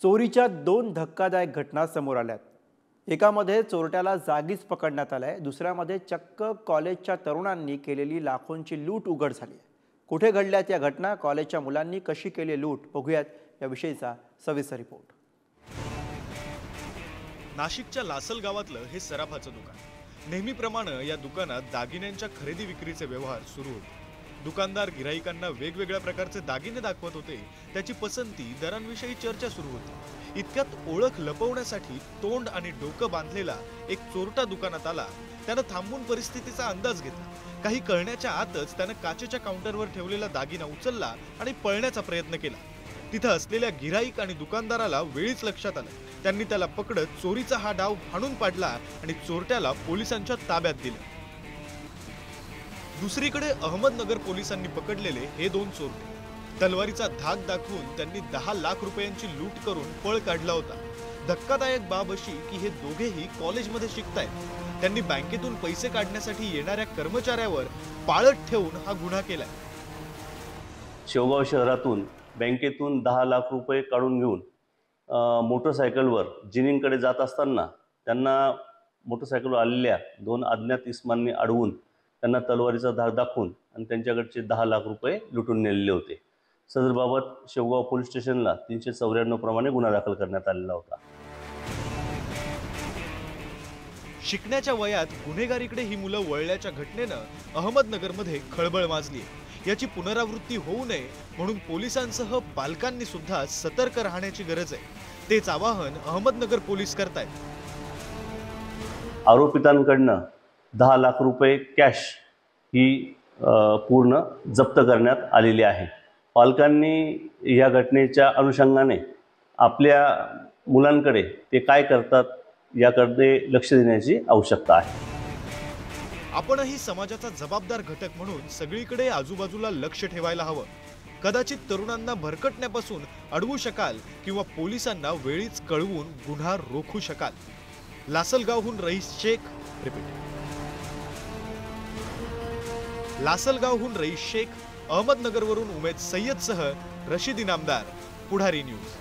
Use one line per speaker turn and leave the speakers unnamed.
चोरीच्या दोन धक्कादायक घटना समोर आल्यात। एकामध्ये चोरट्याला जागीच पकडण्यात आलंय, दुसऱ्यामध्ये चक्क कॉलेजच्या तरुणांनी केलेली लाखोंची लूट उघड झाली आहे। कुठे घडल्यात या घटना, कॉलेजच्या मुलांनी कशी केली लूट, बघूयात याविषयीचा सविस्तर रिपोर्ट।
नाशिकच्या लासल गावातलं हे सराफाचं दुकान। नेहमीप्रमाणे या दुकानात दागिन्यांच्या खरेदी विक्रीचे व्यवहार सुरू होते। दुकानदार गिराईकांना वेगवेगळ्या प्रकारचे दागिने दाखवत होते। त्याची पसंती, दरांविषयी चर्चा सुरू होती। इतक्यात ओळख लपवण्यासाठी तोंड आणि डोकं बांधलेला एक चोरटा दुकानात आला। त्याने थांबून परिस्थितीचा अंदाज घेतला। काही कळण्याच्या आतच त्याने काचेच्या काउंटरवर ठेवलेला दागिना उचलला आणि पळण्याचा प्रयत्न केला। तिथे असलेल्या गिराईक आणि दुकानदाराला वेळीच लक्षात आलं। त्यांनी त्याला पकडत चोरीचा हा डाव हाणून पाडला आणि चोरट्याला पोलिसांच्या ताब्यात दिलं। दुसरीकडे अहमदनगर पोलिसांनी पकडलेले हे दोन चोरटे तलवारीचा धाक दाखवून त्यांनी 10 लाख रुपयांची लूट करून पळ काढला होता। धक्कादायक बाब अशी की हे दोघेही कॉलेजमध्ये शिकतायत। त्यांनी बँकेतून पैसे काढण्यासाठी येणाऱ्या कर्मचाऱ्यावर पाळत ठेवून हा गुन्हा केलाय।
शेवगाव शहरातून बँकेतून 10 लाख रुपये काढून घेऊन मोटरसायकलवर जिनिंगकडे जात असताना त्यांना मोटरसायकलवर आलेल्या दोन अज्ञात इसमांनी अडवून त्यांना तलवारीचा धाक दाखवून आणि त्यांच्याकडचे 10 लाख रुपये लुटून नेलेले होते। सदरबाबत शेवगाव पोलीस स्टेशनला 394 प्रमाणे गुन्हा दाखल करण्यात आलेला होता।
शिकण्याच्या वयात गुन्हेगारीकडे ही मुलं वळल्याच्या घटनेनं अहमदनगरमध्ये खळबळ माजली। याची पुनरावृत्ती होऊ नये म्हणून पोलिसांसह पालकांनी सुद्धा सतर्क राहण्याची गरज आहे। तेच आवाहन अहमदनगर पोलीस करतायत।
आरोपितांकडनं 10 लाख रुपये कॅश ही पूर्ण जप्त करण्यात आलेली आहे। पालकांनी या घटनेच्या अनुषंगाने आपल्या मुलांकडे ते काय करतात याकडे लक्ष देण्याची आवश्यकता आहे।
आपणही समाजाचा जबाबदार घटक म्हणून सगळीकडे आजूबाजूला लक्ष ठेवायला हवं। कदाचित तरुणांना भरकटण्यापासून अडवू शकाल किंवा पोलिसांना वेळीच कळवून गुन्हा रोखू शकाल। लासलगावहून रईस शेख लासलगावहून रईस शेख, अहमदनगरवरून उमेद सय्यदसह रशीद इनामदार, पुढारी न्यूज।